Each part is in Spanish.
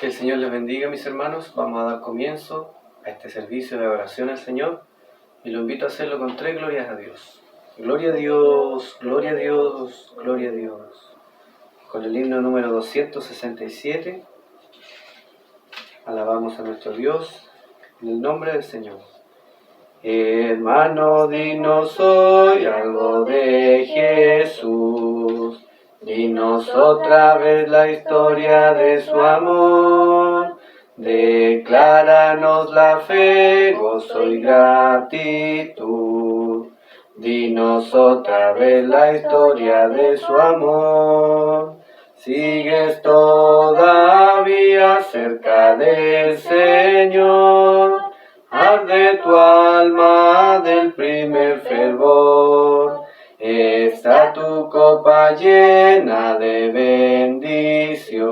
Que el Señor les bendiga, mis hermanos. Vamos a dar comienzo a este servicio de oración al Señor y lo invito a hacerlo con 3 glorias a Dios. Gloria a Dios, gloria a Dios, gloria a Dios. Con el himno número 267, alabamos a nuestro Dios en el nombre del Señor. Hermano, dinos hoy algo de Jesús. Dinos otra vez la historia de su amor. Decláranos la fe, gozo y gratitud. Dinos otra vez la historia de su amor. ¿Sigues todavía cerca del Señor? Arde tu alma del primer fervor. Está tu copa llena de bendición.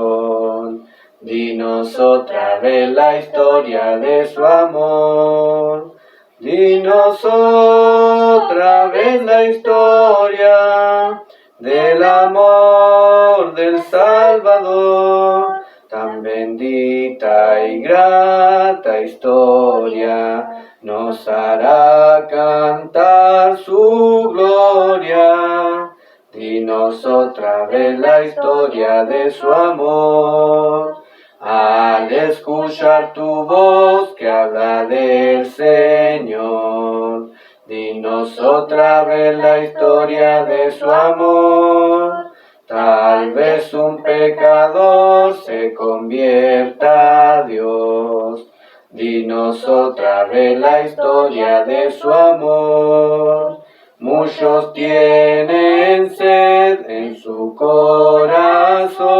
Dinos otra vez la historia de su amor. Dinos otra vez la historia del amor del Salvador. Tan bendita y grata historia nos hará cantar su gloria. Dinos otra vez la historia de su amor. Al escuchar tu voz que habla del Señor, dinos otra vez la historia de su amor. Tal vez un pecador se convierta a Dios. Dinos otra vez la historia de su amor. Muchos tienen sed en su corazón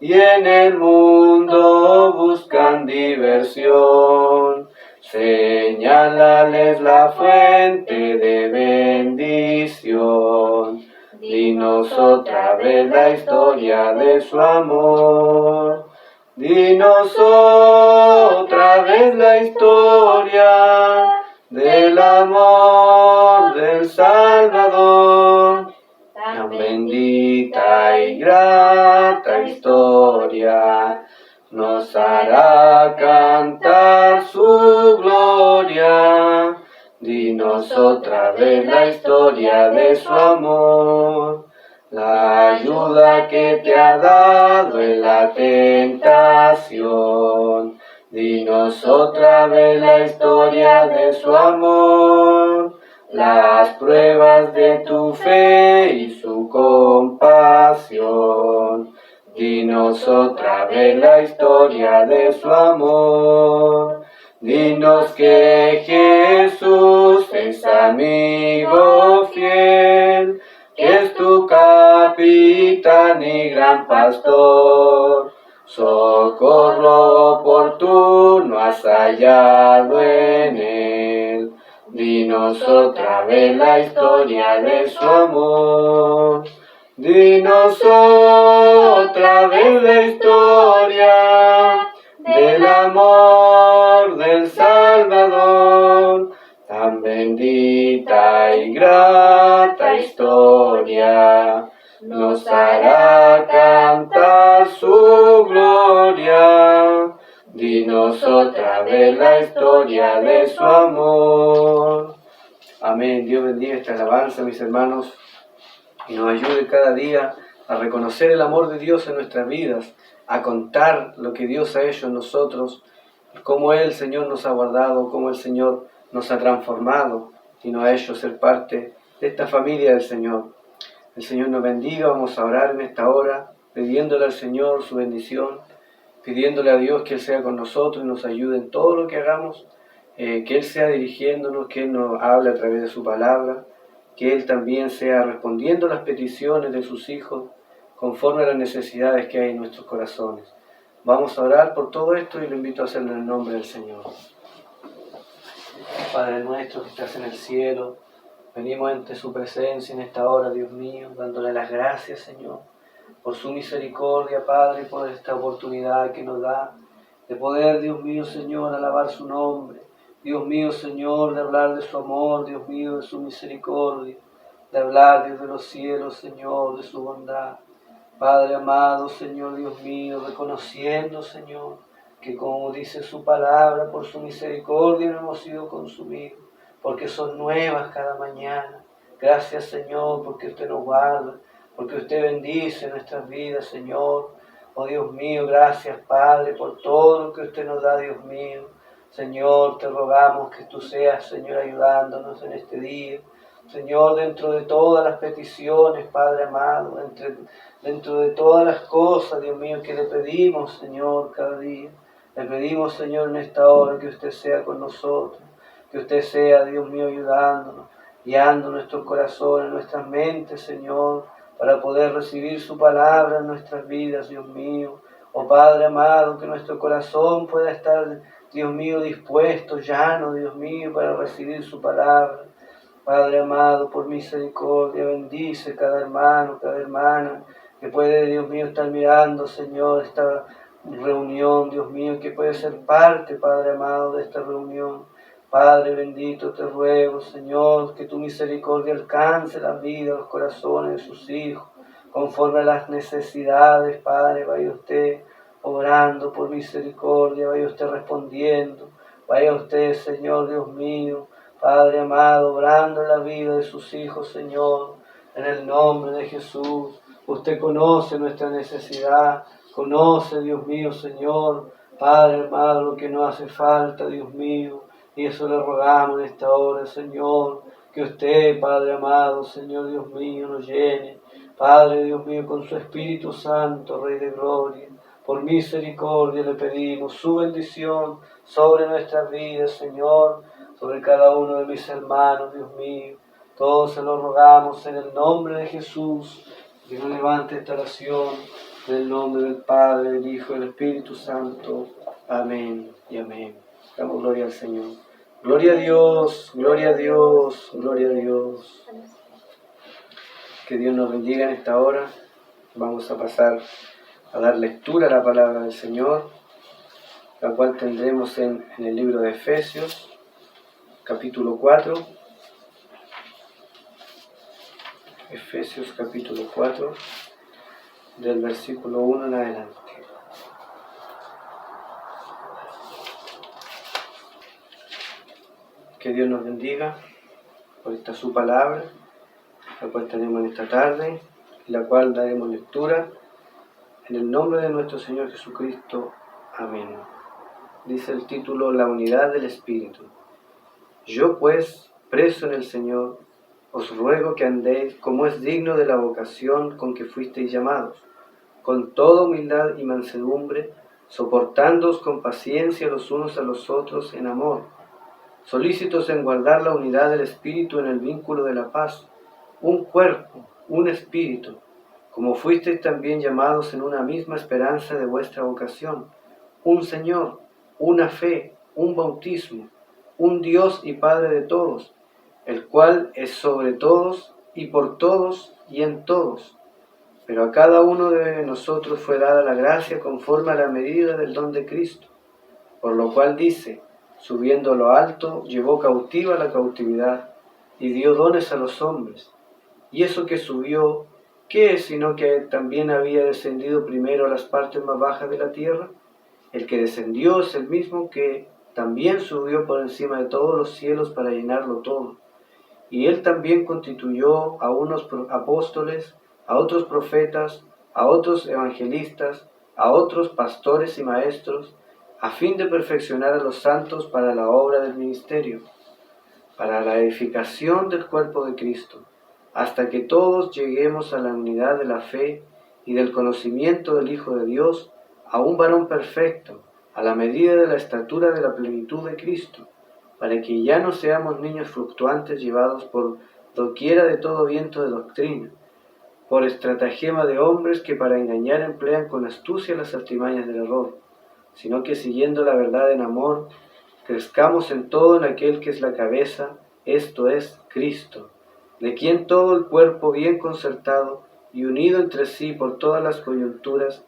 y en el mundo buscan diversión. Señálales la fuente de bendición. Dinos otra vez la historia de su amor. Dinos otra vez la historia del amor del Salvador. Tan bendita y grata historia nos hará cantar su gloria. Dinos otra vez la historia de su amor. La ayuda que te ha dado en la tentación. Dinos otra vez la historia de su amor. Las pruebas de tu fe y su compasión. Dinos otra vez la historia de su amor. Dinos que Jesús es amigo fiel, que es tu capitán y gran pastor. Socorro oportuno has hallado en él. Dinos otra vez la historia de su amor. Dinos otra vez la historia del amor del Salvador. Tan bendita y grata historia nos hará cantar su gloria. Dinos otra vez la historia de su amor. Amén. Dios bendiga esta alabanza, mis hermanos, y nos ayude cada día a reconocer el amor de Dios en nuestras vidas, a contar lo que Dios ha hecho en nosotros, cómo el Señor nos ha guardado, cómo el Señor nos ha transformado y nos ha hecho ser parte de esta familia del Señor. El Señor nos bendiga. Vamos a orar en esta hora, pidiéndole al Señor su bendición, pidiéndole a Dios que Él sea con nosotros y nos ayude en todo lo que hagamos, que Él sea dirigiéndonos, que Él nos hable a través de su palabra, que Él también sea respondiendo las peticiones de sus hijos conforme a las necesidades que hay en nuestros corazones. Vamos a orar por todo esto y lo invito a hacerlo en el nombre del Señor. Padre nuestro que estás en el cielo, venimos ante su presencia en esta hora, Dios mío, dándole las gracias, Señor, por su misericordia, Padre, por esta oportunidad que nos da de poder, Dios mío, Señor, alabar su nombre. Dios mío, Señor, de hablar de su amor, Dios mío, de su misericordia, de hablar desde los cielos, Señor, de su bondad. Padre amado, Señor Dios mío, reconociendo, Señor, que como dice su palabra, por su misericordia no hemos sido consumidos, porque son nuevas cada mañana. Gracias, Señor, porque usted nos guarda, porque usted bendice nuestras vidas, Señor. Oh Dios mío, gracias, Padre, por todo lo que usted nos da, Dios mío. Señor, te rogamos que tú seas, Señor, ayudándonos en este día. Señor, dentro de todas las peticiones, Padre amado, dentro de todas las cosas, Dios mío, que le pedimos, Señor, cada día. Le pedimos, Señor, en esta hora que usted sea con nosotros, que usted sea, Dios mío, ayudándonos, guiando nuestros corazones, nuestras mentes, Señor, para poder recibir su palabra en nuestras vidas, Dios mío. Oh Padre amado, que nuestro corazón pueda estar, Dios mío, dispuesto, llano, Dios mío, para recibir su palabra. Padre amado, por misericordia, bendice cada hermano, cada hermana, que puede, Dios mío, estar mirando, Señor, esta reunión, Dios mío, que puede ser parte, Padre amado, de esta reunión. Padre bendito, te ruego, Señor, que tu misericordia alcance la vida, los corazones de sus hijos, conforme a las necesidades, Padre, vaya usted obrando por misericordia, vaya usted respondiendo, vaya usted, Señor Dios mío, Padre amado, obrando en la vida de sus hijos, Señor, en el nombre de Jesús. Usted conoce nuestra necesidad, conoce, Dios mío, Señor, Padre amado, lo que nos hace falta, Dios mío, y eso le rogamos en esta hora, Señor, que usted, Padre amado, Señor Dios mío, nos llene, Padre Dios mío, con su Espíritu Santo, Rey de Gloria. Por misericordia le pedimos su bendición sobre nuestras vidas, Señor, sobre cada uno de mis hermanos, Dios mío. Todos se lo rogamos en el nombre de Jesús. Que no levante esta oración en el nombre del Padre, del Hijo y del Espíritu Santo. Amén y amén. Damos gloria al Señor. Gloria a Dios, gloria a Dios, gloria a Dios. Que Dios nos bendiga en esta hora. Vamos a pasar a dar lectura a la palabra del Señor, la cual tendremos en el libro de Efesios, capítulo 4. Efesios capítulo 4, del versículo 1 en adelante. Que Dios nos bendiga por esta su palabra, la cual tenemos en esta tarde, y la cual daremos lectura en el nombre de nuestro Señor Jesucristo. Amén. Dice el título: La unidad del Espíritu. Yo pues, preso en el Señor, os ruego que andéis como es digno de la vocación con que fuisteis llamados, con toda humildad y mansedumbre, soportándoos con paciencia los unos a los otros en amor, solícitos en guardar la unidad del Espíritu en el vínculo de la paz, un cuerpo, un espíritu, como fuisteis también llamados en una misma esperanza de vuestra vocación, un Señor, una fe, un bautismo, un Dios y Padre de todos, el cual es sobre todos y por todos y en todos. Pero a cada uno de nosotros fue dada la gracia conforme a la medida del don de Cristo, por lo cual dice: subiendo a lo alto, llevó cautiva la cautividad y dio dones a los hombres. Y eso que subió, ¿qué es sino que también había descendido primero a las partes más bajas de la tierra? El que descendió es el mismo que también subió por encima de todos los cielos para llenarlo todo. Y él también constituyó a unos apóstoles, a otros profetas, a otros evangelistas, a otros pastores y maestros, a fin de perfeccionar a los santos para la obra del ministerio, para la edificación del cuerpo de Cristo, hasta que todos lleguemos a la unidad de la fe y del conocimiento del Hijo de Dios, a un varón perfecto, a la medida de la estatura de la plenitud de Cristo, para que ya no seamos niños fluctuantes llevados por doquiera de todo viento de doctrina, por estratagema de hombres que para engañar emplean con astucia las artimañas del error, sino que siguiendo la verdad en amor, crezcamos en todo en aquel que es la cabeza, esto es, Cristo, de quien todo el cuerpo bien concertado y unido entre sí por todas las coyunturas,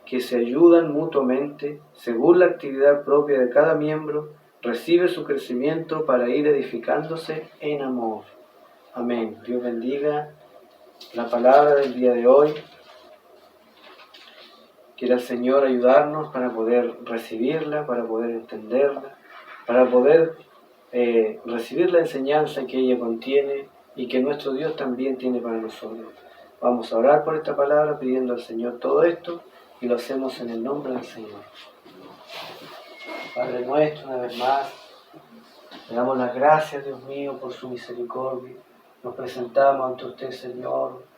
que se ayudan mutuamente, según la actividad propia de cada miembro, recibe su crecimiento para ir edificándose en amor. Amén. Dios bendiga la palabra del día de hoy. Quiera el Señor ayudarnos para poder recibirla, para poder entenderla, para poder recibir la enseñanza que ella contiene y que nuestro Dios también tiene para nosotros. Vamos a orar por esta palabra pidiendo al Señor todo esto y lo hacemos en el nombre del Señor. Padre nuestro, una vez más, le damos las gracias, Dios mío, por su misericordia. Nos presentamos ante usted, Señor,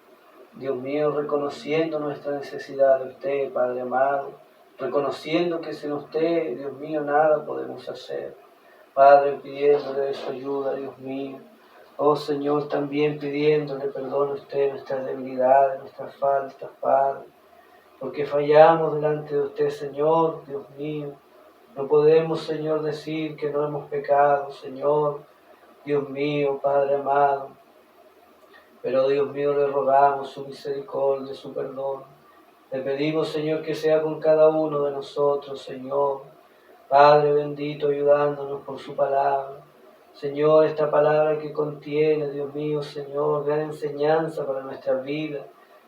Dios mío, reconociendo nuestra necesidad de usted, Padre amado, reconociendo que sin usted, Dios mío, nada podemos hacer. Padre, pidiéndole su ayuda, Dios mío. Oh Señor, también pidiéndole perdón a usted nuestras debilidades, nuestras faltas, Padre, porque fallamos delante de usted, Señor, Dios mío. No podemos, Señor, decir que no hemos pecado, Señor, Dios mío, Padre amado. Pero, Dios mío, le rogamos su misericordia, su perdón. Le pedimos, Señor, que sea con cada uno de nosotros, Señor. Padre bendito, ayudándonos por su palabra. Señor, esta palabra que contiene, Dios mío, Señor, gran enseñanza para nuestra vida,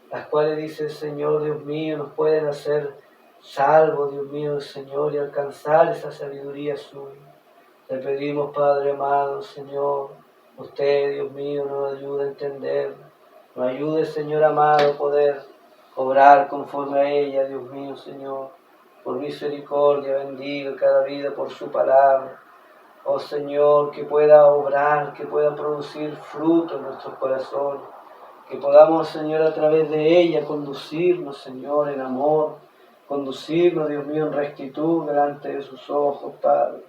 las cuales dice el Señor, Dios mío, nos pueden hacer salvos, Dios mío, Señor, y alcanzar esa sabiduría suya. Le pedimos, Padre amado, Señor, usted, Dios mío, nos ayude a entender, nos ayude, Señor amado, a poder obrar conforme a ella, Dios mío, Señor. Por misericordia, bendiga cada vida por su palabra. Oh Señor, que pueda obrar, que pueda producir fruto en nuestros corazones. Que podamos, Señor, a través de ella conducirnos, Señor, en amor. Conducirnos, Dios mío, en rectitud delante de sus ojos, Padre.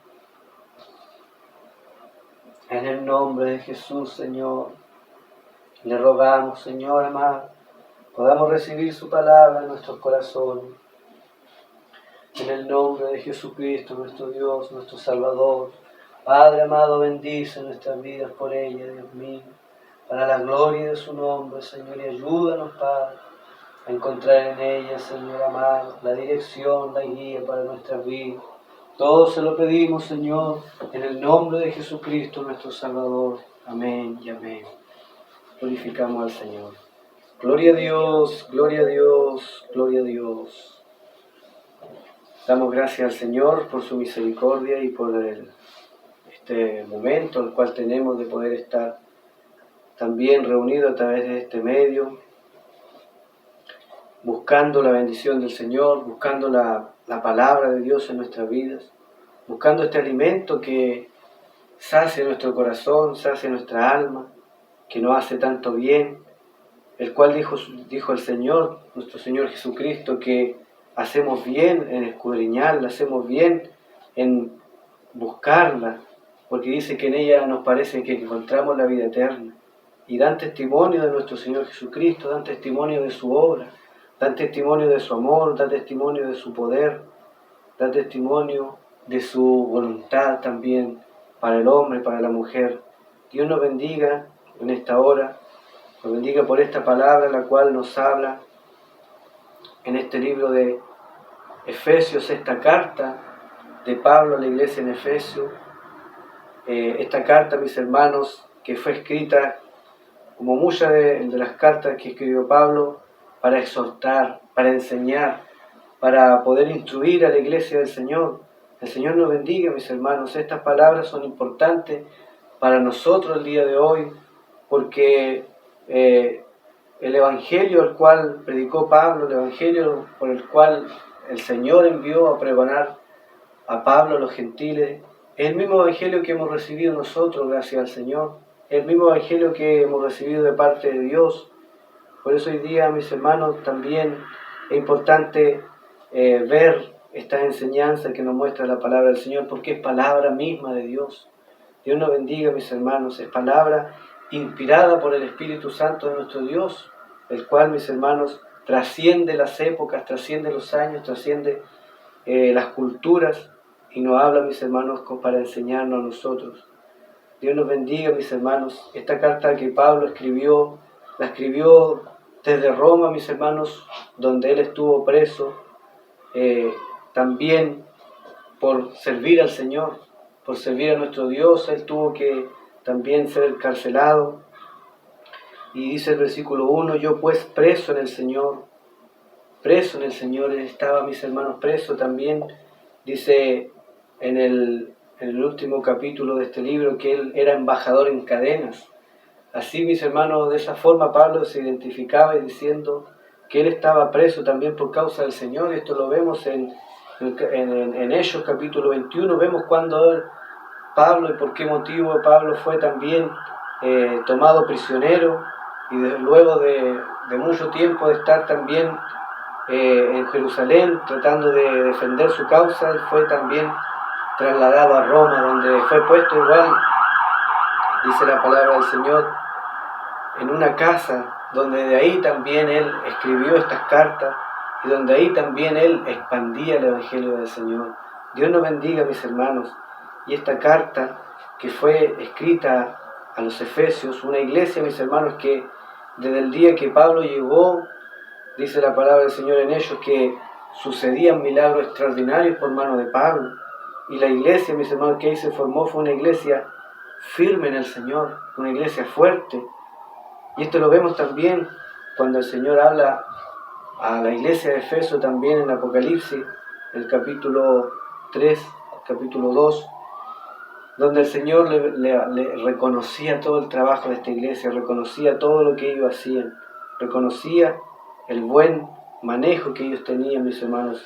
En el nombre de Jesús, Señor, le rogamos, Señor amado, podamos recibir su palabra en nuestros corazones. En el nombre de Jesucristo, nuestro Dios, nuestro Salvador. Padre amado, bendice nuestras vidas por ella, Dios mío, para la gloria de su nombre, Señor, y ayúdanos, Padre, a encontrar en ella, Señor amado, la dirección, la guía para nuestras vidas. Todo se lo pedimos, Señor, en el nombre de Jesucristo, nuestro Salvador. Amén y amén. Glorificamos al Señor. Gloria a Dios, gloria a Dios, gloria a Dios. Damos gracias al Señor por su misericordia y por este momento el cual tenemos de poder estar también reunidos a través de este medio, buscando la bendición del Señor, buscando la palabra de Dios en nuestras vidas, buscando este alimento que sacia nuestro corazón, sacia nuestra alma, que nos hace tanto bien, el cual dijo el Señor, nuestro Señor Jesucristo, que hacemos bien en escudriñarla, hacemos bien en buscarla, porque dice que en ella nos parece que encontramos la vida eterna. Y dan testimonio de nuestro Señor Jesucristo, dan testimonio de su obra, dan testimonio de su amor, dan testimonio de su poder, dan testimonio de su voluntad también para el hombre, para la mujer. Dios nos bendiga en esta hora, nos bendiga por esta palabra la cual nos habla en este libro de Efesios, esta carta de Pablo a la iglesia en Efesios. Esta carta, mis hermanos, que fue escrita como muchas de las cartas que escribió Pablo, para exhortar, para enseñar, para poder instruir a la iglesia del Señor. El Señor nos bendiga, mis hermanos. Estas palabras son importantes para nosotros el día de hoy, porque el Evangelio al cual predicó Pablo, el Evangelio por el cual el Señor envió a pregonar a Pablo a los gentiles, es el mismo Evangelio que hemos recibido nosotros gracias al Señor, el mismo Evangelio que hemos recibido de parte de Dios. Por eso hoy día, mis hermanos, también es importante ver esta enseñanza que nos muestra la palabra del Señor, porque es palabra misma de Dios. Dios nos bendiga, mis hermanos, es palabra inspirada por el Espíritu Santo de nuestro Dios, el cual, mis hermanos, trasciende las épocas, trasciende los años, trasciende las culturas, y nos habla, mis hermanos, para enseñarnos a nosotros. Dios nos bendiga, mis hermanos. Esta carta que Pablo escribió, la escribió desde Roma, mis hermanos, donde él estuvo preso, también por servir al Señor, por servir a nuestro Dios. Él tuvo que también ser encarcelado. Y dice el versículo 1, yo pues preso en el Señor, preso en el Señor, Él estaba, mis hermanos, preso también. Dice en el último capítulo de este libro que Él era embajador en cadenas. Así, mis hermanos, de esa forma Pablo se identificaba diciendo que Él estaba preso también por causa del Señor. Esto lo vemos en Hechos capítulo 21, vemos cuando Pablo y por qué motivo Pablo fue también tomado prisionero y luego de mucho tiempo de estar también en Jerusalén tratando de defender su causa, él fue también trasladado a Roma, donde fue puesto igual, dice la palabra del Señor, en una casa, donde de ahí también él escribió estas cartas y donde ahí también él expandía el Evangelio del Señor. Dios nos bendiga, mis hermanos. Y esta carta que fue escrita a los Efesios, una iglesia, mis hermanos, que desde el día que Pablo llegó, dice la palabra del Señor en ellos, que sucedían milagros extraordinarios por mano de Pablo. Y la iglesia, mis hermanos, que ahí se formó fue una iglesia firme en el Señor, una iglesia fuerte. Y esto lo vemos también cuando el Señor habla a la iglesia de Efeso también en Apocalipsis, el capítulo 3, capítulo 2, donde el Señor le reconocía todo el trabajo de esta iglesia, reconocía todo lo que ellos hacían, reconocía el buen manejo que ellos tenían, mis hermanos,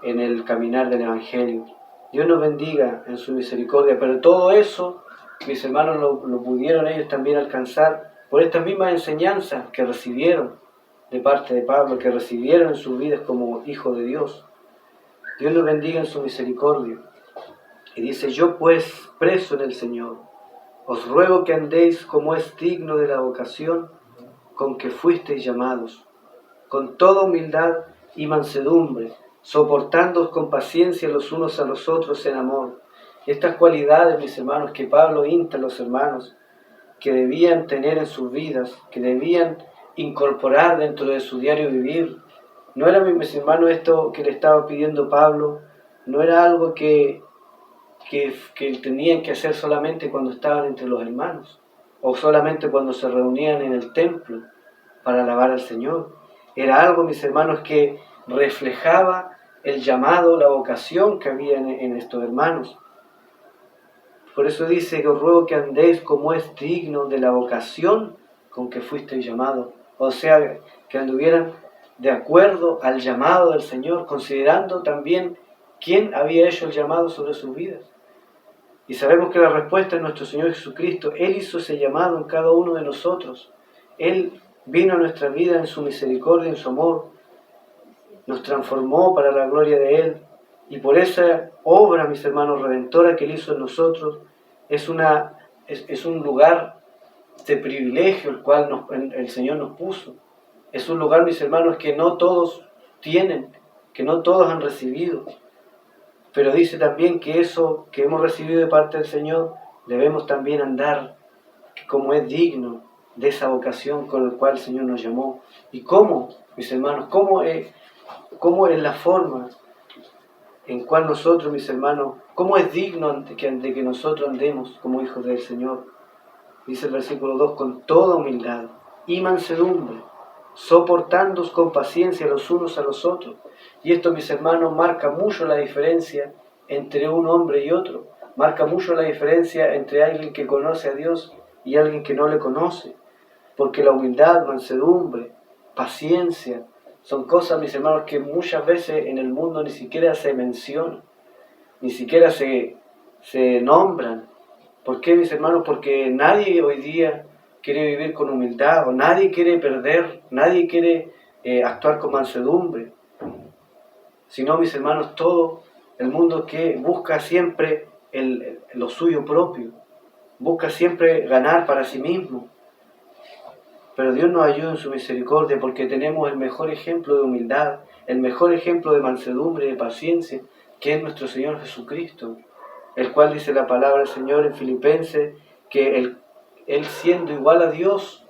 en el caminar del Evangelio. Dios nos bendiga en su misericordia, pero todo eso, mis hermanos, lo pudieron ellos también alcanzar por estas mismas enseñanzas que recibieron de parte de Pablo, que recibieron en sus vidas como hijos de Dios. Dios nos bendiga en su misericordia. Y dice: yo pues, preso en el Señor, os ruego que andéis como es digno de la vocación con que fuisteis llamados, con toda humildad y mansedumbre, soportándoos con paciencia los unos a los otros en amor. Estas cualidades, mis hermanos, que Pablo insta a los hermanos, que debían tener en sus vidas, que debían incorporar dentro de su diario vivir. No era, mis hermanos, esto que le estaba pidiendo Pablo, no era algo que tenían que hacer solamente cuando estaban entre los hermanos, o solamente cuando se reunían en el templo para alabar al Señor. Era algo, mis hermanos, que reflejaba el llamado, la vocación que había en estos hermanos. Por eso dice que os ruego que andéis como es digno de la vocación con que fuisteis llamados. O sea, que anduvieran de acuerdo al llamado del Señor, considerando también quién había hecho el llamado sobre sus vidas. Y sabemos que la respuesta es nuestro Señor Jesucristo. Él hizo ese llamado en cada uno de nosotros. Él vino a nuestra vida en su misericordia, en su amor. Nos transformó para la gloria de Él. Y por esa obra, mis hermanos, redentora que Él hizo en nosotros, es un lugar de privilegio el cual el Señor nos puso. Es un lugar, mis hermanos, que no todos tienen, que no todos han recibido. Pero dice también que eso que hemos recibido de parte del Señor, debemos también andar como es digno de esa vocación con la cual el Señor nos llamó. ¿Y cómo, mis hermanos? ¿Cómo es la forma en cual nosotros, mis hermanos, cómo es digno de que nosotros andemos como hijos del Señor? Dice el versículo 2, con toda humildad y mansedumbre, soportándoos con paciencia los unos a los otros. Y esto, mis hermanos, marca mucho la diferencia entre un hombre y otro. Marca mucho la diferencia entre alguien que conoce a Dios y alguien que no le conoce. Porque la humildad, mansedumbre, paciencia, son cosas, mis hermanos, que muchas veces en el mundo ni siquiera se mencionan, ni siquiera se nombran. ¿Por qué, mis hermanos? Porque nadie hoy día quiere vivir con humildad, o nadie quiere perder, nadie quiere actuar con mansedumbre. Sino, mis hermanos, todo el mundo que busca siempre lo suyo propio, busca siempre ganar para sí mismo. Pero Dios nos ayuda en su misericordia, porque tenemos el mejor ejemplo de humildad, el mejor ejemplo de mansedumbre y de paciencia, que es nuestro Señor Jesucristo, el cual dice la palabra del Señor en Filipenses, que Él siendo igual a Dios,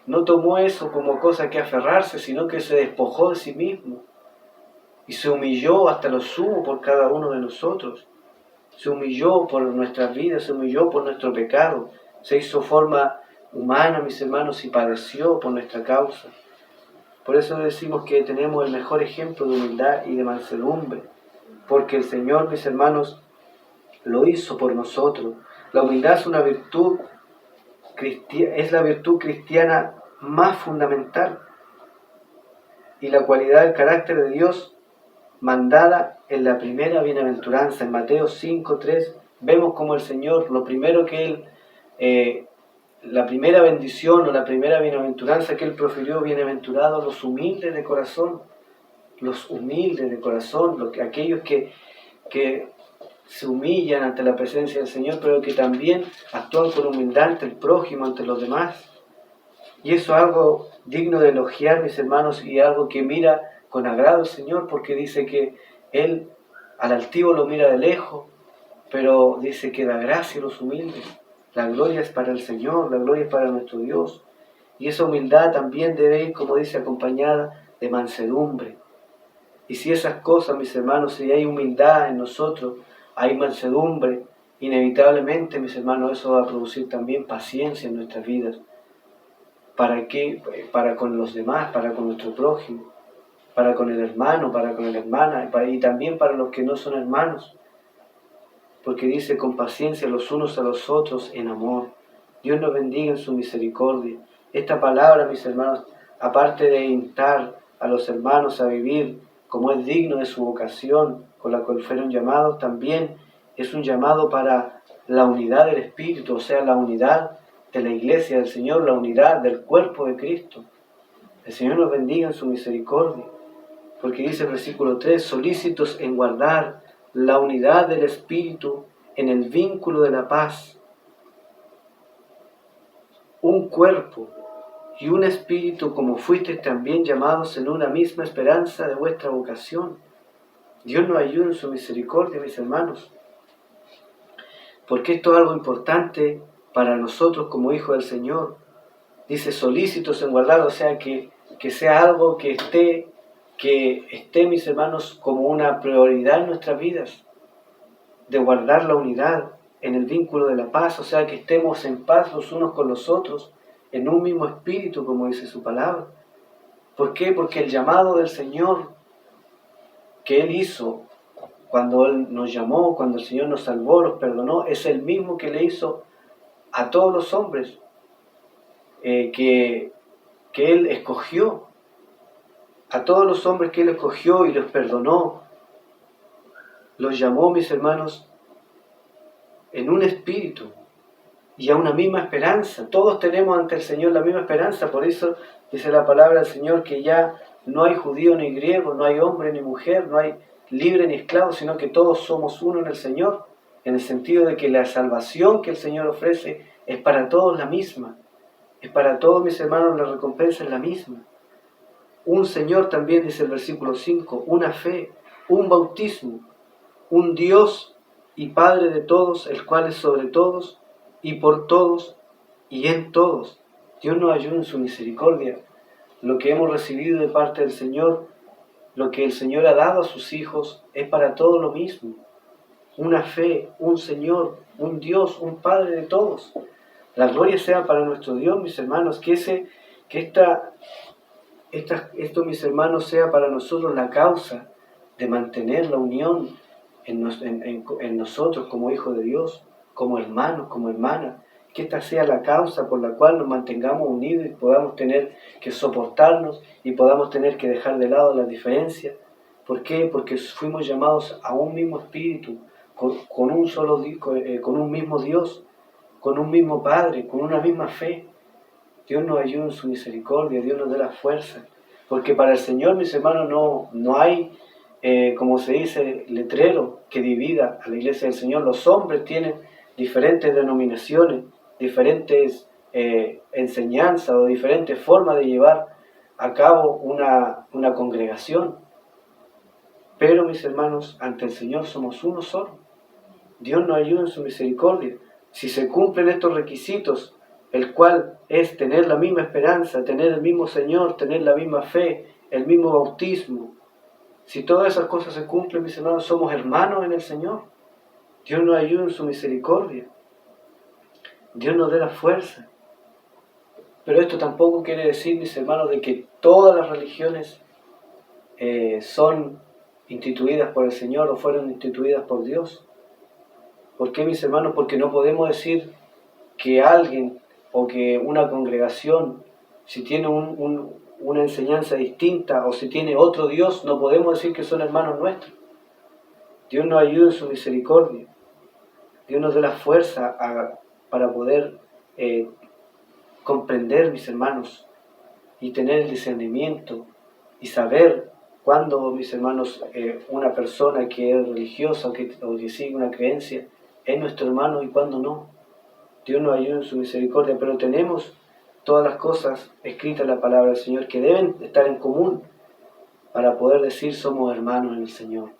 no tomó eso como cosa que aferrarse, sino que se despojó de sí mismo y se humilló hasta lo sumo por cada uno de nosotros. Se humilló por nuestras vidas, se humilló por nuestro pecado, se hizo forma humana, mis hermanos, y padeció por nuestra causa, Por eso decimos que tenemos el mejor ejemplo de humildad y de mansedumbre, porque el Señor, mis hermanos, lo hizo por nosotros. La humildad es una virtud es la virtud cristiana más fundamental y la cualidad del carácter de Dios mandada en la primera bienaventuranza. En Mateo 5:3 vemos como el Señor, lo primero que Él, la primera bendición o la primera bienaventuranza que Él profirió: bienaventurados los humildes de corazón, aquellos que se humillan ante la presencia del Señor, pero que también actúan con humildad ante el prójimo, ante los demás. Y eso es algo digno de elogiar, mis hermanos, y algo que mira con agrado el Señor, porque dice que Él al altivo lo mira de lejos, pero dice que da gracia a los humildes. La gloria es para el Señor, la gloria es para nuestro Dios. Y esa humildad también debe ir, como dice, acompañada de mansedumbre. Y si esas cosas, mis hermanos, si hay humildad en nosotros, hay mansedumbre, inevitablemente, mis hermanos, eso va a producir también paciencia en nuestras vidas. ¿Para qué? Para con los demás, para con nuestro prójimo, para con el hermano, para con la hermana, y también para los que no son hermanos. Porque dice: con paciencia los unos a los otros en amor. Dios nos bendiga en su misericordia. Esta palabra, mis hermanos, aparte de instar a los hermanos a vivir como es digno de su vocación con la cual fueron llamados, también es un llamado para la unidad del Espíritu, o sea, la unidad de la Iglesia del Señor, la unidad del cuerpo de Cristo. El Señor nos bendiga en su misericordia, porque dice el versículo 3: solícitos en guardar la unidad del Espíritu en el vínculo de la paz. Un cuerpo y un espíritu, como fuisteis también llamados en una misma esperanza de vuestra vocación. Dios nos ayude en su misericordia, mis hermanos, porque esto es algo importante para nosotros como hijos del Señor. Dice solícitos en guardar, o sea, que sea algo que esté, mis hermanos, como una prioridad en nuestras vidas, de guardar la unidad en el vínculo de la paz, o sea, que estemos en paz los unos con los otros, en un mismo espíritu, como dice su palabra. ¿Por qué? Porque el llamado del Señor que Él hizo cuando Él nos llamó, cuando el Señor nos salvó, nos perdonó, es el mismo que le hizo a todos los hombres que Él escogió, a todos los hombres que Él escogió y los perdonó. Los llamó, mis hermanos, en un espíritu y a una misma esperanza. Todos tenemos ante el Señor la misma esperanza. Por eso dice la palabra del Señor que ya no hay judío ni griego, no hay hombre ni mujer, no hay libre ni esclavo, sino que todos somos uno en el Señor, en el sentido de que la salvación que el Señor ofrece es para todos la misma. Es para todos, mis hermanos, la recompensa es la misma. Un Señor también, dice el versículo 5, una fe, un bautismo, un Dios y Padre de todos, el cual es sobre todos y por todos y en todos. Dios nos ayude en su misericordia. Lo que hemos recibido de parte del Señor, lo que el Señor ha dado a sus hijos, es para todo lo mismo. Una fe, un Señor, un Dios, un Padre de todos. La gloria sea para nuestro Dios, mis hermanos, que esto, mis hermanos, sea para nosotros la causa de mantener la unión en nosotros como hijos de Dios, como hermanos, como hermanas. Que esta sea la causa por la cual nos mantengamos unidos y podamos tener que soportarnos y podamos tener que dejar de lado las diferencias. ¿Por qué? Porque fuimos llamados a un mismo espíritu, con un mismo Dios, con un mismo Padre, con una misma fe. Dios nos ayude en su misericordia, Dios nos dé la fuerza, porque para el Señor, mis hermanos, no hay, como se dice, letrero que divida a la iglesia del Señor. Los hombres tienen diferentes denominaciones, diferentes enseñanzas o diferentes formas de llevar a cabo una congregación. Pero, mis hermanos, ante el Señor somos uno solo. Dios nos ayuda en su misericordia. Si se cumplen estos requisitos, el cual es tener la misma esperanza, tener el mismo Señor, tener la misma fe, el mismo bautismo, si todas esas cosas se cumplen, mis hermanos, somos hermanos en el Señor. Dios nos ayuda en su misericordia. Dios nos dé la fuerza Pero esto tampoco quiere decir, mis hermanos, de que todas las religiones son instituidas por el Señor o fueron instituidas por Dios. ¿Por qué, mis hermanos? Porque no podemos decir que alguien o que una congregación, si tiene una enseñanza distinta o si tiene otro Dios, no podemos decir que son hermanos nuestros. Dios nos ayude en su misericordia. Dios nos dé la fuerza para poder comprender, mis hermanos, y tener el discernimiento y saber cuándo, mis hermanos, una persona que es religiosa o que sigue una creencia es nuestro hermano y cuándo no. Dios nos ayude en su misericordia, pero tenemos todas las cosas escritas en la palabra del Señor que deben estar en común para poder decir somos hermanos en el Señor.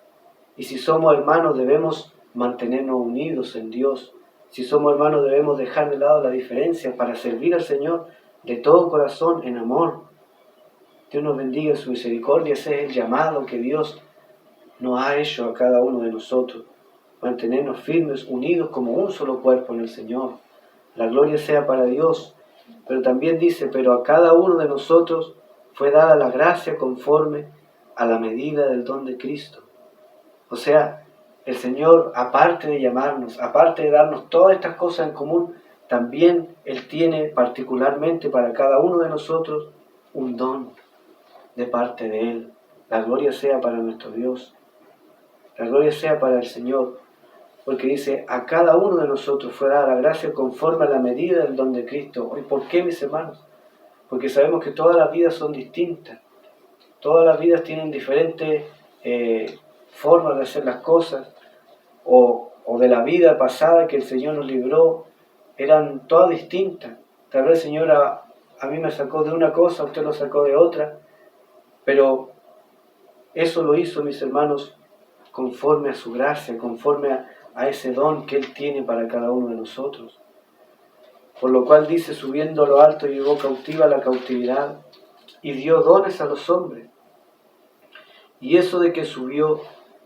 Y si somos hermanos debemos mantenernos unidos en Dios. Si somos hermanos debemos dejar de lado la diferencia para servir al Señor de todo corazón, en amor. Dios nos bendiga en su misericordia. Ese es el llamado que Dios nos ha hecho a cada uno de nosotros. Mantenernos firmes, unidos como un solo cuerpo en el Señor. La gloria sea para Dios. Pero también dice, pero a cada uno de nosotros fue dada la gracia conforme a la medida del don de Cristo. O sea, el Señor, aparte de llamarnos, aparte de darnos todas estas cosas en común, también Él tiene particularmente para cada uno de nosotros un don de parte de Él. La gloria sea para nuestro Dios. La gloria sea para el Señor. Porque dice, a cada uno de nosotros fue dada la gracia conforme a la medida del don de Cristo. ¿Y por qué, mis hermanos? Porque sabemos que todas las vidas son distintas. Todas las vidas tienen diferentes formas de hacer las cosas. O de la vida pasada que el Señor nos libró, eran todas distintas. Tal vez el Señor a mí me sacó de una cosa, usted lo sacó de otra. Pero eso lo hizo, mis hermanos, conforme a su gracia, conforme a ese don que Él tiene para cada uno de nosotros. Por lo cual dice, subiendo a lo alto llevó cautiva la cautividad y dio dones a los hombres. Y eso de que subió,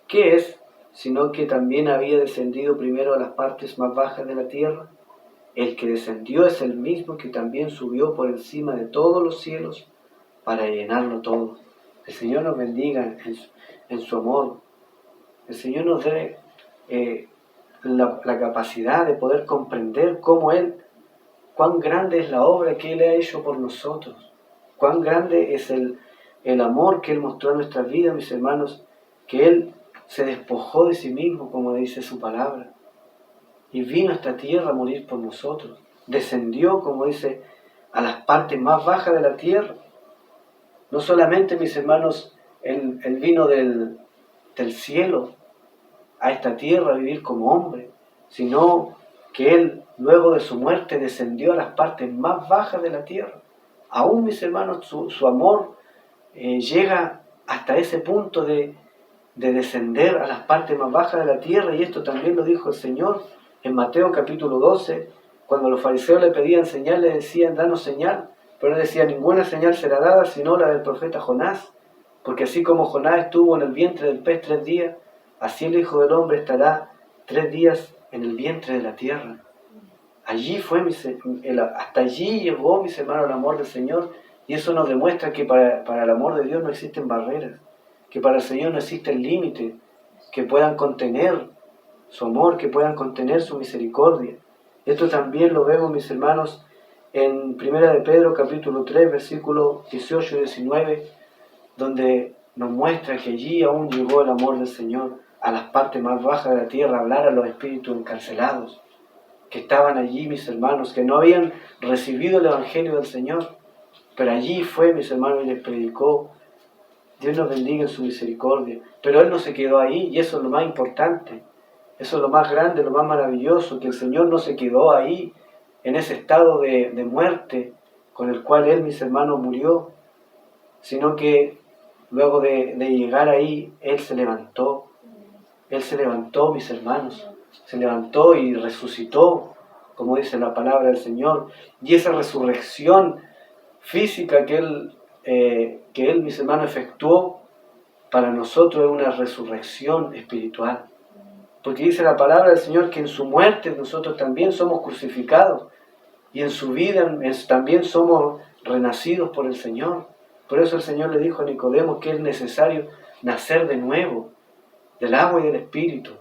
¿qué es? Sino que también había descendido primero a las partes más bajas de la tierra. El que descendió es el mismo que también subió por encima de todos los cielos para llenarlo todo. El Señor nos bendiga en su amor. El Señor nos dé la capacidad de poder comprender cuán grande es la obra que Él ha hecho por nosotros, cuán grande es el amor que Él mostró en nuestras vidas, mis hermanos, que Él se despojó de sí mismo, como dice su palabra, y vino a esta tierra a morir por nosotros. Descendió, como dice, a las partes más bajas de la tierra. No solamente, mis hermanos, Él vino del cielo a esta tierra a vivir como hombre, sino que Él, luego de su muerte, descendió a las partes más bajas de la tierra. Aún, mis hermanos, su amor llega hasta ese punto de descender a las partes más bajas de la tierra, y esto también lo dijo el Señor en Mateo capítulo 12, cuando los fariseos le pedían señal, le decían, danos señal, pero Él decía, ninguna señal será dada sino la del profeta Jonás, porque así como Jonás estuvo en el vientre del pez 3 días, así el Hijo del Hombre estará 3 días en el vientre de la tierra. Allí hasta allí llegó, mis hermanos, el amor del Señor, y eso nos demuestra que para el amor de Dios no existen barreras, que para el Señor no existen límites que puedan contener su amor, que puedan contener su misericordia. Esto también lo vemos, mis hermanos, en 1 de Pedro capítulo 3, versículos 18 y 19, donde nos muestra que allí aún llegó el amor del Señor a las partes más bajas de la tierra, a hablar a los espíritus encarcelados, que estaban allí, mis hermanos, que no habían recibido el Evangelio del Señor, pero allí fue, mis hermanos, y les predicó. Dios nos bendiga en su misericordia. Pero Él no se quedó ahí, y eso es lo más importante, eso es lo más grande, lo más maravilloso, que el Señor no se quedó ahí, en ese estado de muerte con el cual Él, mis hermanos, murió, sino que luego de llegar ahí, Él se levantó, mis hermanos, se levantó y resucitó, como dice la palabra del Señor, y esa resurrección física que Él, mis hermanos, efectuó, para nosotros es una resurrección espiritual. Porque dice la palabra del Señor que en su muerte nosotros también somos crucificados. y en su vida también somos renacidos por el Señor. Por eso el Señor le dijo a Nicodemo que es necesario nacer de nuevo, del agua y del Espíritu.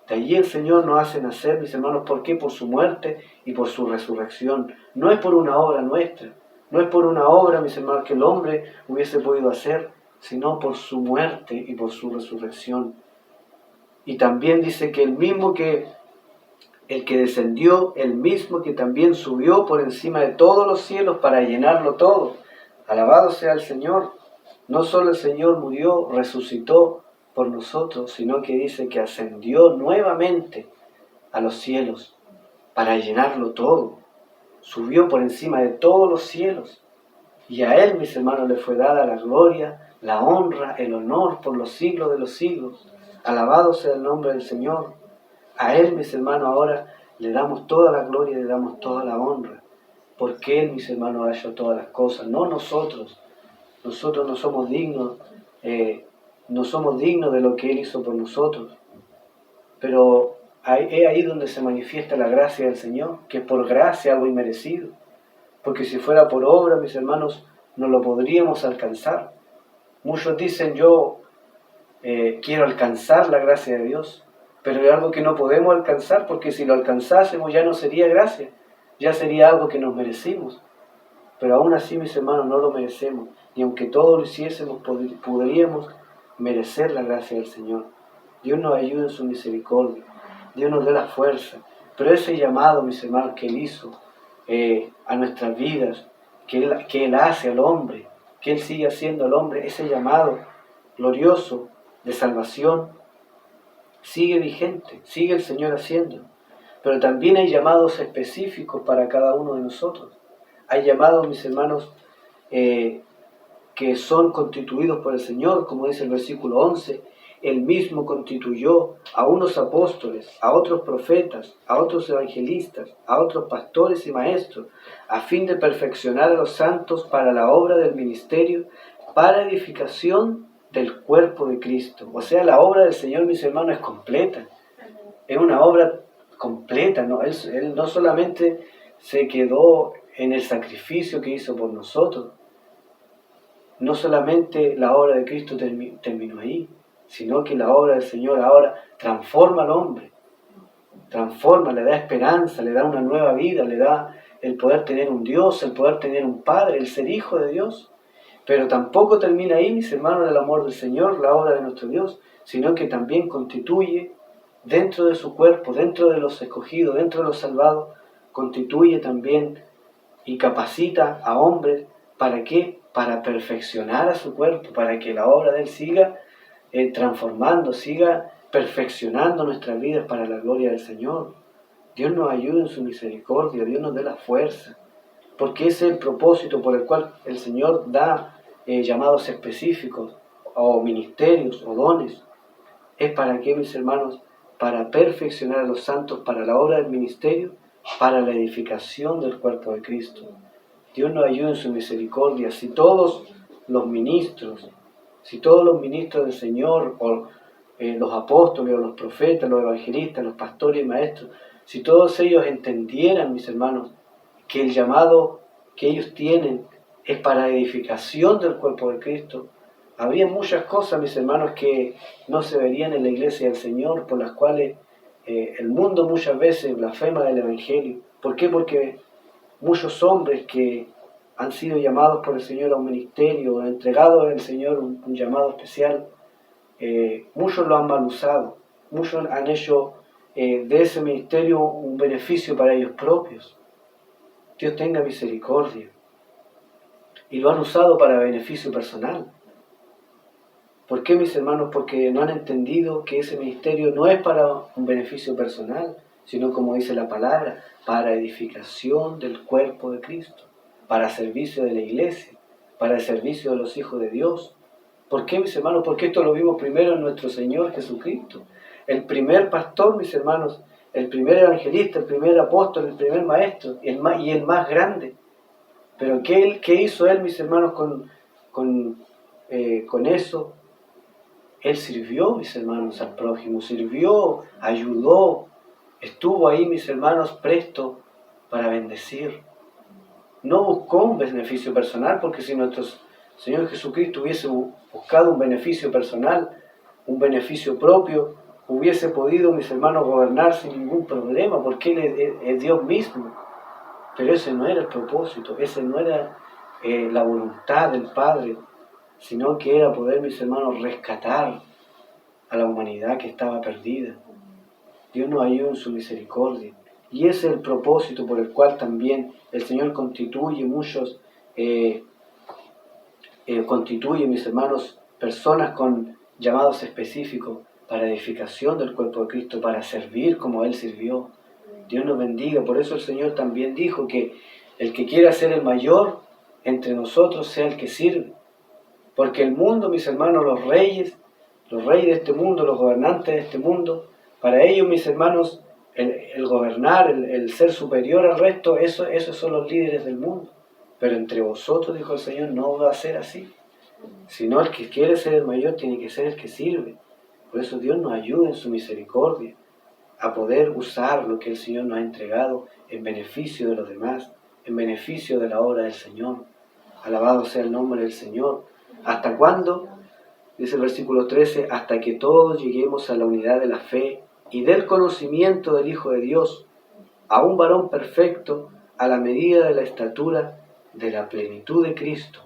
De allí el Señor nos hace nacer, mis hermanos. ¿Por qué? Por su muerte y por su resurrección. No es por una obra nuestra, no es por una obra, mis hermanos, que el hombre hubiese podido hacer, sino por su muerte y por su resurrección. Y también dice que el que descendió, el mismo que también subió por encima de todos los cielos para llenarlo todo. Alabado sea el Señor. No solo el Señor murió, resucitó por nosotros, sino que dice que ascendió nuevamente a los cielos para llenarlo todo. Subió por encima de todos los cielos. Y a Él, mis hermanos, le fue dada la gloria, la honra, el honor por los siglos de los siglos. Alabado sea el nombre del Señor. A Él, mis hermanos, ahora le damos toda la gloria, le damos toda la honra. Porque Él, mis hermanos, ha hecho todas las cosas, no nosotros. Nosotros no somos dignos, de lo que Él hizo por nosotros. Pero es ahí donde se manifiesta la gracia del Señor, que es por gracia algo inmerecido. Porque si fuera por obra, mis hermanos, no lo podríamos alcanzar. Muchos dicen, yo quiero alcanzar la gracia de Dios, pero es algo que no podemos alcanzar, porque si lo alcanzásemos ya no sería gracia, ya sería algo que nos merecimos. Pero aún así, mis hermanos, no lo merecemos, y aunque todo lo hiciésemos, podríamos merecer la gracia del Señor. Dios nos ayude en su misericordia, Dios nos dé la fuerza, pero ese llamado, mis hermanos, que Él hizo a nuestras vidas, que Él hace al hombre, que Él sigue haciendo al hombre, ese llamado glorioso de salvación, sigue vigente, sigue el Señor haciendo. Pero también hay llamados específicos para cada uno de nosotros. Hay llamados, mis hermanos, que son constituidos por el Señor, como dice el versículo 11, Él mismo constituyó a unos apóstoles, a otros profetas, a otros evangelistas, a otros pastores y maestros, a fin de perfeccionar a los santos para la obra del ministerio, para edificación del cuerpo de Cristo. O sea, la obra del Señor, mis hermanos, es completa. Es una obra completa, ¿no? Él no solamente se quedó en el sacrificio que hizo por nosotros, no solamente la obra de Cristo terminó ahí, sino que la obra del Señor ahora transforma al hombre, transforma, le da esperanza, le da una nueva vida, le da el poder tener un Dios, el poder tener un Padre, el ser hijo de Dios. Pero tampoco termina ahí, mis hermanos, el amor del Señor, la obra de nuestro Dios, sino que también constituye dentro de su cuerpo, dentro de los escogidos, dentro de los salvados, constituye también y capacita a hombres. ¿Para qué? Para perfeccionar a su cuerpo, para que la obra de Él siga transformando, siga perfeccionando nuestras vidas para la gloria del Señor. Dios nos ayude en su misericordia, Dios nos dé la fuerza, porque ese es el propósito por el cual el Señor da llamados específicos, o ministerios, o dones. ¿Es para qué, mis hermanos? Para perfeccionar a los santos para la obra del ministerio, para la edificación del cuerpo de Cristo. Dios nos ayude en su misericordia. Si todos los ministros del Señor, o los apóstoles, o los profetas, los evangelistas, los pastores y maestros, si todos ellos entendieran, mis hermanos, que el llamado que ellos tienen es para edificación del cuerpo de Cristo, habría muchas cosas, mis hermanos, que no se verían en la iglesia del Señor, por las cuales el mundo muchas veces blasfema del Evangelio. ¿Por qué? Porque muchos hombres que han sido llamados por el Señor a un ministerio, entregado al Señor un llamado especial, muchos lo han mal usado, muchos han hecho de ese ministerio un beneficio para ellos propios. Dios tenga misericordia. Y lo han usado para beneficio personal. ¿Por qué, mis hermanos? Porque no han entendido que ese ministerio no es para un beneficio personal, sino, como dice la palabra, para edificación del cuerpo de Cristo, para servicio de la iglesia, para el servicio de los hijos de Dios. ¿Por qué, mis hermanos? Porque esto lo vimos primero en nuestro Señor Jesucristo. El primer pastor, mis hermanos, el primer evangelista, el primer apóstol, el primer maestro, y el más grande. Pero ¿qué hizo Él, mis hermanos, con eso? Él sirvió, mis hermanos, al prójimo, sirvió, ayudó, estuvo ahí, mis hermanos, presto para bendecir. no buscó un beneficio personal, porque si nuestro Señor Jesucristo hubiese buscado un beneficio personal, un beneficio propio, hubiese podido, mis hermanos, gobernar sin ningún problema, porque Él es Dios mismo. Pero ese no era el propósito, ese no era la voluntad del Padre, sino que era poder, mis hermanos, rescatar a la humanidad que estaba perdida. Dios nos ayuda en su misericordia. Y ese es el propósito por el cual también el Señor constituye muchos, mis hermanos, personas con llamados específicos para edificación del cuerpo de Cristo, para servir como Él sirvió. Dios nos bendiga. Por eso el Señor también dijo que el que quiera ser el mayor entre nosotros sea el que sirve. Porque el mundo, mis hermanos, los reyes de este mundo, los gobernantes de este mundo, para ellos, mis hermanos, el gobernar, el ser superior al resto, esos son los líderes del mundo. Pero entre vosotros, dijo el Señor, no va a ser así. Sino el que quiere ser el mayor tiene que ser el que sirve. Por eso Dios nos ayuda en su misericordia a poder usar lo que el Señor nos ha entregado en beneficio de los demás, en beneficio de la obra del Señor. Alabado sea el nombre del Señor. ¿Hasta cuándo? Dice el versículo 13, hasta que todos lleguemos a la unidad de la fe y del conocimiento del Hijo de Dios, a un varón perfecto, a la medida de la estatura de la plenitud de Cristo,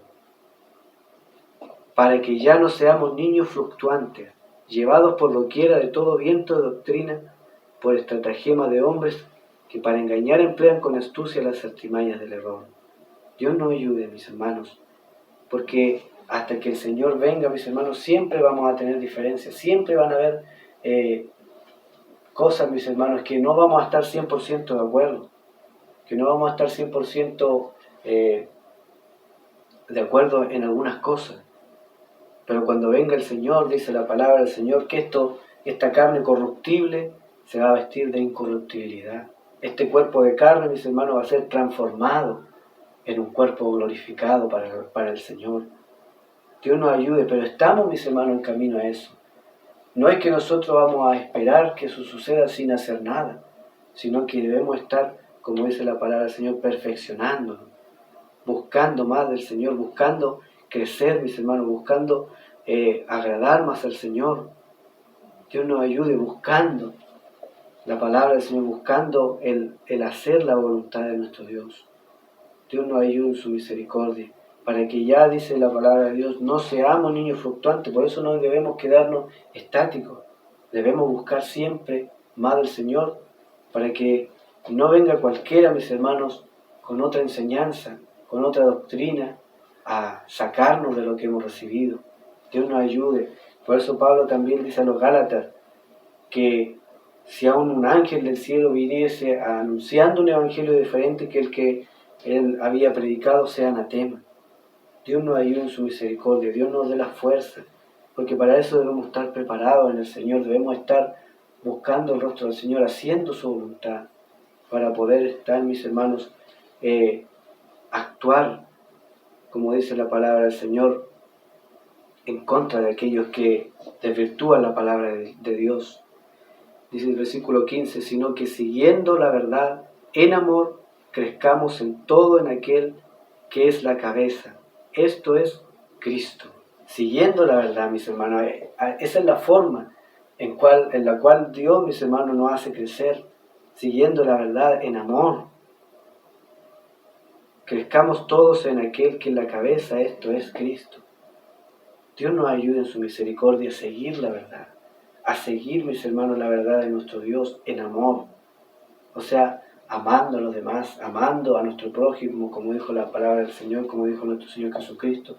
para que ya no seamos niños fluctuantes, llevados por doquiera de todo viento de doctrina, por estratagema de hombres que para engañar emplean con astucia las artimañas del error. Dios nos ayude, mis hermanos, porque hasta que el Señor venga, mis hermanos, siempre vamos a tener diferencias, siempre van a haber cosas, mis hermanos, que no vamos a estar 100% de acuerdo, que no vamos a estar 100% de acuerdo en algunas cosas. Pero cuando venga el Señor, dice la palabra del Señor, que esta carne corruptible se va a vestir de incorruptibilidad. Este cuerpo de carne, mis hermanos, va a ser transformado en un cuerpo glorificado para el Señor. Dios nos ayude, pero estamos, mis hermanos, en camino a eso. No es que nosotros vamos a esperar que eso suceda sin hacer nada, sino que debemos estar, como dice la palabra del Señor, perfeccionándonos, buscando más del Señor, buscando crecer, mis hermanos, buscando agradar más al Señor. Dios nos ayude buscando la palabra del Señor, buscando el hacer la voluntad de nuestro Dios. Dios nos ayude en su misericordia, para que ya, dice la palabra de Dios, no seamos niños fluctuantes. Por eso no debemos quedarnos estáticos, debemos buscar siempre más del Señor, para que no venga cualquiera, mis hermanos, con otra enseñanza, con otra doctrina, a sacarnos de lo que hemos recibido. Dios nos ayude. Por eso Pablo también dice a los Gálatas que si aún un ángel del cielo viniese anunciando un evangelio diferente que el que él había predicado, sea anatema. Dios nos ayude en su misericordia, Dios nos dé la fuerza, porque para eso debemos estar preparados en el Señor, debemos estar buscando el rostro del Señor, haciendo su voluntad, para poder estar, mis hermanos, actuar, como dice la palabra del Señor, en contra de aquellos que desvirtúan la palabra de Dios. Dice el versículo 15, sino que siguiendo la verdad en amor, crezcamos en todo en aquel que es la cabeza, esto es Cristo. Siguiendo la verdad, mis hermanos, esa es la forma en la cual Dios, mis hermanos, nos hace crecer, siguiendo la verdad en amor. Crezcamos todos en aquel que es la cabeza, esto es Cristo. Dios nos ayude en su misericordia a seguir la verdad, a seguir, mis hermanos, la verdad de nuestro Dios en amor. O sea, amando a los demás, amando a nuestro prójimo, como dijo la palabra del Señor, como dijo nuestro Señor Jesucristo.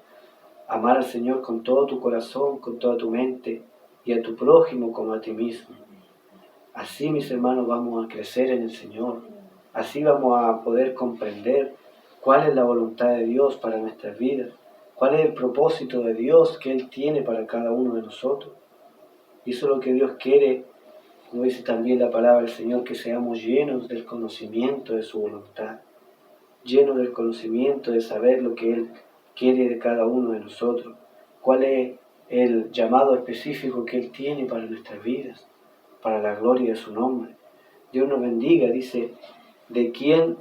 Amar al Señor con todo tu corazón, con toda tu mente, y a tu prójimo como a ti mismo. Así, mis hermanos, vamos a crecer en el Señor. Así vamos a poder comprender cuál es la voluntad de Dios para nuestras vidas, cuál es el propósito de Dios que Él tiene para cada uno de nosotros. Y eso es lo que Dios quiere, como dice también la palabra del Señor, que seamos llenos del conocimiento de su voluntad, llenos del conocimiento de saber lo que Él quiere de cada uno de nosotros, cuál es el llamado específico que Él tiene para nuestras vidas, para la gloria de su nombre. Dios nos bendiga, dice, de quien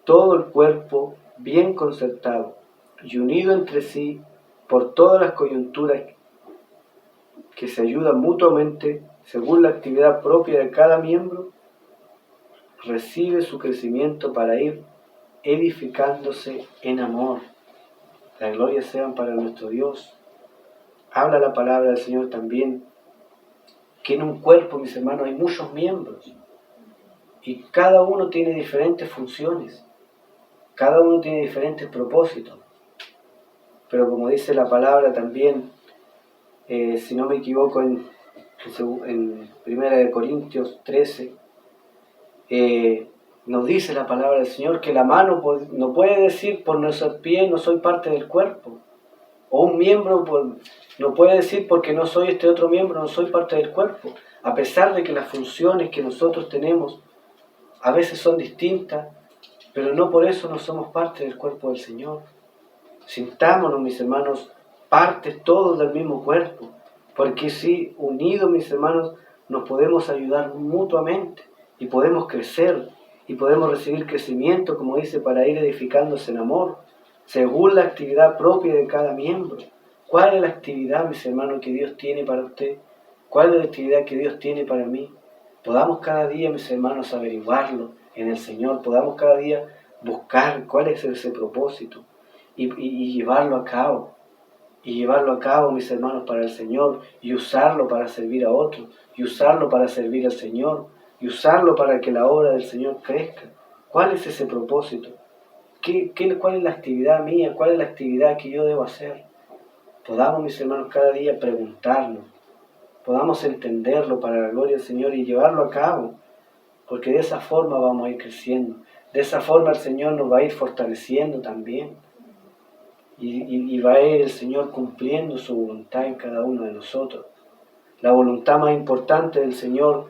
todo el cuerpo bien concertado y unido entre sí por todas las coyunturas que se ayudan mutuamente según la actividad propia de cada miembro, recibe su crecimiento para ir edificándose en amor. La gloria sea para nuestro Dios. Habla la palabra del Señor también, que en un cuerpo, mis hermanos, hay muchos miembros y cada uno tiene diferentes funciones, cada uno tiene diferentes propósitos. Pero como dice la palabra también, si no me equivoco, en 1 Corintios 13, nos dice la palabra del Señor que la mano no puede decir por no ser pie no soy parte del cuerpo, o un miembro no puede decir porque no soy este otro miembro no soy parte del cuerpo, a pesar de que las funciones que nosotros tenemos a veces son distintas, pero no por eso no somos parte del cuerpo del Señor. Sintámonos, mis hermanos, partes todos del mismo cuerpo, porque si unidos, mis hermanos, nos podemos ayudar mutuamente y podemos crecer y podemos recibir crecimiento, como dice, para ir edificándose en amor, según la actividad propia de cada miembro. ¿Cuál es la actividad, mis hermanos, que Dios tiene para usted? ¿Cuál es la actividad que Dios tiene para mí? Podamos cada día, mis hermanos, averiguarlo en el Señor, podamos cada día buscar cuál es ese propósito y llevarlo a cabo. Y llevarlo a cabo, mis hermanos, para el Señor, y usarlo para servir a otros, y usarlo para servir al Señor, y usarlo para que la obra del Señor crezca. ¿Cuál es ese propósito? ¿Cuál es la actividad mía? ¿Cuál es la actividad que yo debo hacer? Podamos, mis hermanos, cada día preguntarnos, podamos entenderlo para la gloria del Señor y llevarlo a cabo, porque de esa forma vamos a ir creciendo, de esa forma el Señor nos va a ir fortaleciendo también. Y va a ir el Señor cumpliendo su voluntad en cada uno de nosotros. La voluntad más importante del Señor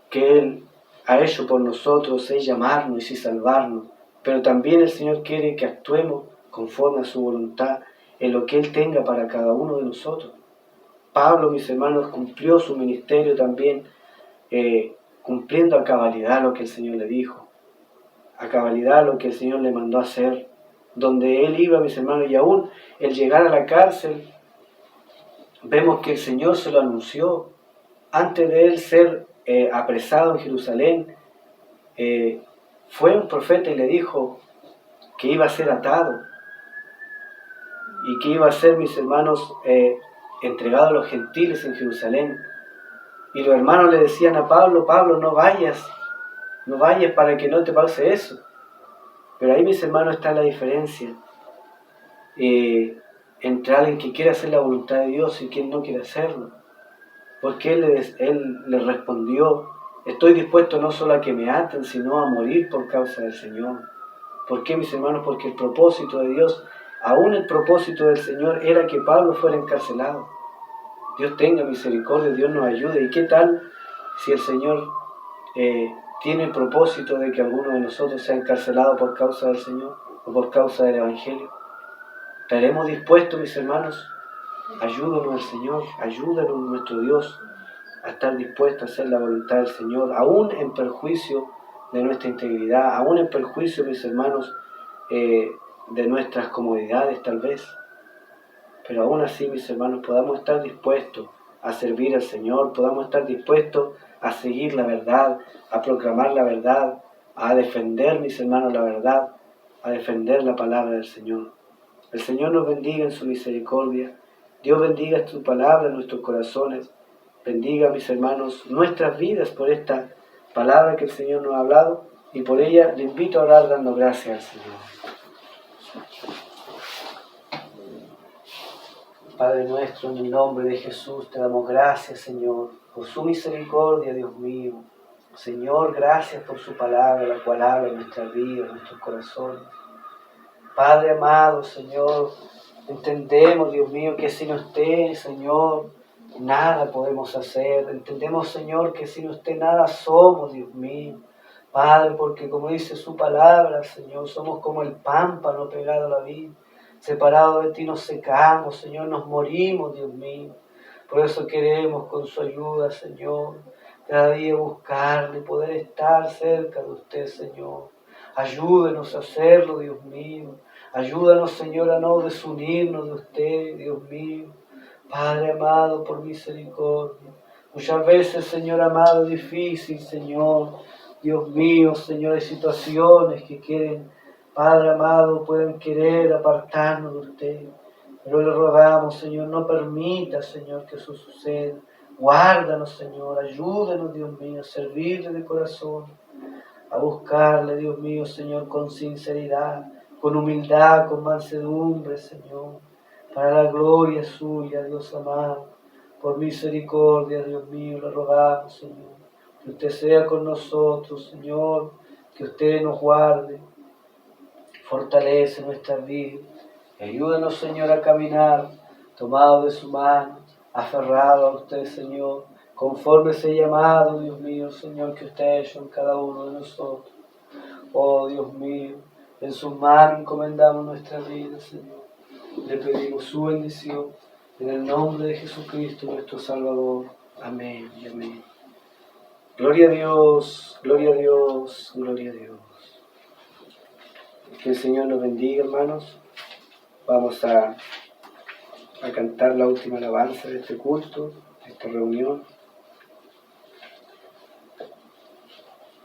que Él ha hecho por nosotros es llamarnos y salvarnos, pero también el Señor quiere que actuemos conforme a su voluntad en lo que Él tenga para cada uno de nosotros. Pablo, mis hermanos, cumplió su ministerio también, cumpliendo a cabalidad lo que el Señor le dijo, a cabalidad lo que el Señor le mandó a hacer. Donde él iba, mis hermanos, y aún el llegar a la cárcel, vemos que el Señor se lo anunció. Antes de él ser apresado en Jerusalén, fue un profeta y le dijo que iba a ser atado y que iba a ser, mis hermanos, entregado a los gentiles en Jerusalén. Y los hermanos le decían a Pablo, Pablo, no vayas para que no te pase eso. Pero ahí, mis hermanos, está la diferencia entre alguien que quiere hacer la voluntad de Dios y quien no quiere hacerlo. Porque él le respondió, estoy dispuesto no solo a que me aten, sino a morir por causa del Señor. ¿Por qué, mis hermanos? Porque el propósito de Dios, aún el propósito del Señor, era que Pablo fuera encarcelado. Dios tenga misericordia, Dios nos ayude. ¿Y qué tal si el Señor tiene el propósito de que alguno de nosotros sea encarcelado por causa del Señor o por causa del Evangelio? ¿Estaremos dispuestos, mis hermanos? Ayúdanos el Señor, ayúdanos nuestro Dios a estar dispuestos a hacer la voluntad del Señor, aún en perjuicio de nuestra integridad, aún en perjuicio, mis hermanos, de nuestras comodidades tal vez. Pero aún así, mis hermanos, podamos estar dispuestos a servir al Señor, podamos estar dispuestos a seguir la verdad, a proclamar la verdad, a defender, mis hermanos, la verdad, a defender la palabra del Señor. El Señor nos bendiga en su misericordia. Dios bendiga su palabra en nuestros corazones. Bendiga, mis hermanos, nuestras vidas por esta palabra que el Señor nos ha hablado, y por ella le invito a orar dando gracias al Señor. Padre nuestro, en el nombre de Jesús te damos gracias, Señor, por su misericordia, Dios mío. Señor, gracias por su palabra, la cual habla en nuestras vidas, en nuestros corazones. Padre amado, Señor, entendemos, Dios mío, que sin usted, Señor, nada podemos hacer. Entendemos, Señor, que sin usted nada somos, Dios mío. Padre, porque como dice su palabra, Señor, somos como el pámpano pegado a la vid. Separados de ti nos secamos, Señor, nos morimos, Dios mío. Por eso queremos con su ayuda, Señor, cada día buscarle, poder estar cerca de usted, Señor. Ayúdenos a hacerlo, Dios mío. Ayúdanos, Señor, a no desunirnos de usted, Dios mío. Padre amado, por misericordia. Muchas veces, Señor amado, es difícil, Señor. Dios mío, Señor, hay situaciones que quieren, Padre amado, pueden querer apartarnos de usted. Pero le rogamos, Señor, no permita, Señor, que eso suceda. Guárdanos, Señor, ayúdenos, Dios mío, a servirle de corazón, a buscarle, Dios mío, Señor, con sinceridad, con humildad, con mansedumbre, Señor, para la gloria suya, Dios amado. Por misericordia, Dios mío, le rogamos, Señor, que usted sea con nosotros, Señor, que usted nos guarde, fortalece nuestra vida. Ayúdenos, Señor, a caminar, tomado de su mano, aferrado a usted, Señor, conforme ese llamado, Dios mío, Señor, que usted ha hecho en cada uno de nosotros. Oh, Dios mío, en sus manos encomendamos nuestra vida, Señor. Le pedimos su bendición en el nombre de Jesucristo, nuestro Salvador. Amén y amén. Gloria a Dios, gloria a Dios, gloria a Dios. Que el Señor nos bendiga, hermanos. Vamos a cantar la última alabanza de este culto, de esta reunión.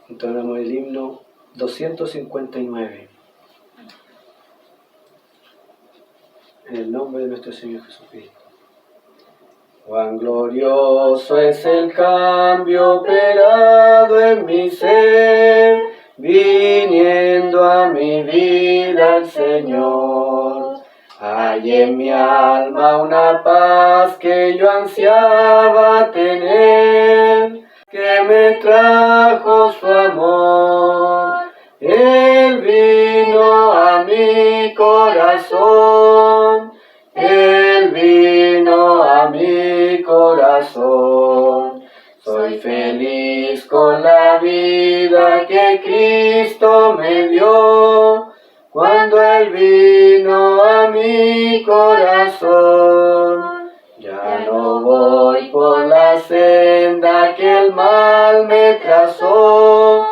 Entonamos el himno 259. En el nombre de nuestro Señor Jesucristo. Cuán glorioso es el cambio operado en mi ser, viniendo a mi vida el Señor. Hay en mi alma una paz que yo ansiaba tener, que me trajo su amor. Él vino a mi corazón, Él vino a mi corazón. Soy feliz con la vida que Cristo me dio, cuando Él vino a mi corazón. Ya no voy por la senda que el mal me trazó,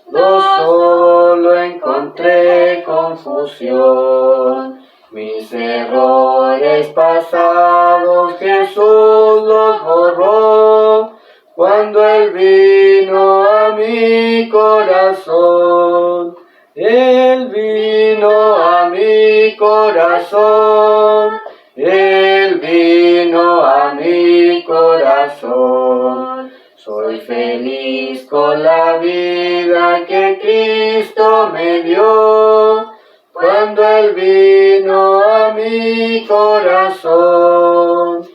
no solo encontré confusión. Mis errores pasados Jesús los borró, cuando Él vino a mi corazón. Él vino a mi corazón, Él vino a mi corazón. Soy feliz con la vida que Cristo me dio, cuando Él vino a mi corazón.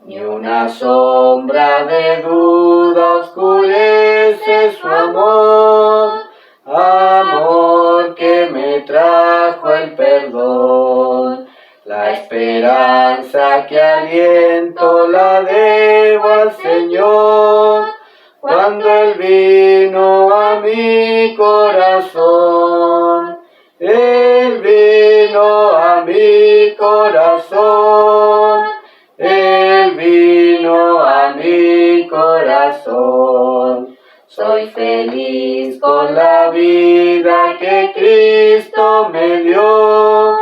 Ni una sombra de duda oscurece su amor, amor que me trajo el perdón. La esperanza que aliento la debo al Señor, cuando Él vino a mi corazón. Él vino a mi corazón, Él vino a mi corazón. Soy feliz con la vida que Cristo me dio,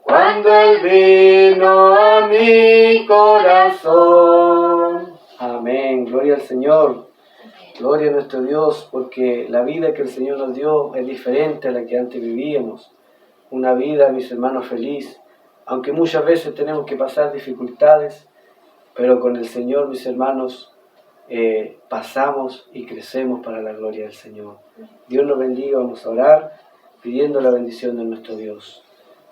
cuando Él vino a mi corazón. Amén, gloria al Señor. Gloria a nuestro Dios, porque la vida que el Señor nos dio es diferente a la que antes vivíamos. Una vida, mis hermanos, feliz, aunque muchas veces tenemos que pasar dificultades, pero con el Señor, mis hermanos, pasamos y crecemos para la gloria del Señor. Dios nos bendiga. Vamos a orar pidiendo la bendición de nuestro Dios.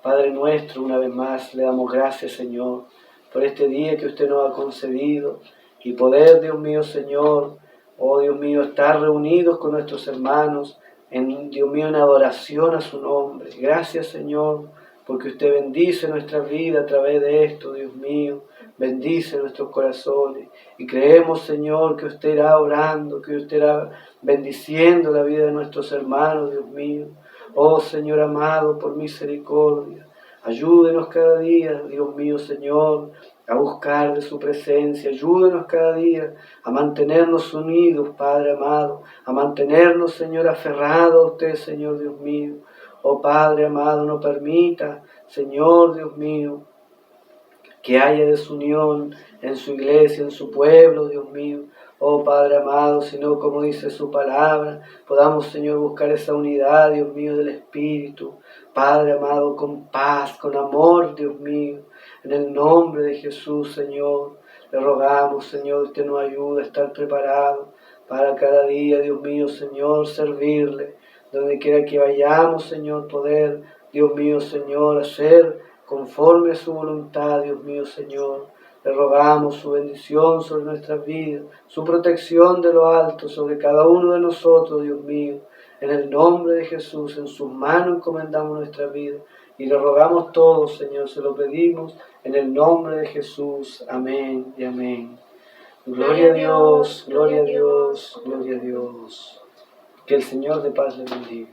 Padre nuestro, una vez más le damos gracias, Señor, por este día que usted nos ha concedido y poder, Dios mío, Señor, oh Dios mío, estar reunidos con nuestros hermanos, Dios mío, en adoración a su nombre. Gracias, Señor, porque usted bendice nuestra vida a través de esto, Dios mío. Bendice nuestros corazones y creemos, Señor, que usted irá orando, que usted irá bendiciendo la vida de nuestros hermanos, Dios mío. Oh Señor amado, por misericordia, ayúdenos cada día, Dios mío, Señor, a buscar de su presencia. Ayúdenos cada día a mantenernos unidos, Padre amado, a mantenernos, Señor, aferrados a usted, Señor Dios mío. Oh Padre amado, no permita, Señor Dios mío, que haya desunión en su iglesia, en su pueblo, Dios mío. Oh Padre amado, sino como dice su palabra, podamos, Señor, buscar esa unidad, Dios mío, del Espíritu. Padre amado, con paz, con amor, Dios mío. En el nombre de Jesús, Señor, le rogamos, Señor, que nos ayude a estar preparados para cada día, Dios mío, Señor, servirle. Donde quiera que vayamos, Señor, poder, Dios mío, Señor, hacer conforme a su voluntad, Dios mío, Señor. Le rogamos su bendición sobre nuestras vidas, su protección de lo alto sobre cada uno de nosotros, Dios mío. En el nombre de Jesús, en sus manos encomendamos nuestra vida y le rogamos todo, Señor, se lo pedimos en el nombre de Jesús. Amén y amén. Gloria a Dios, gloria a Dios, gloria a Dios. Que el Señor de paz le bendiga.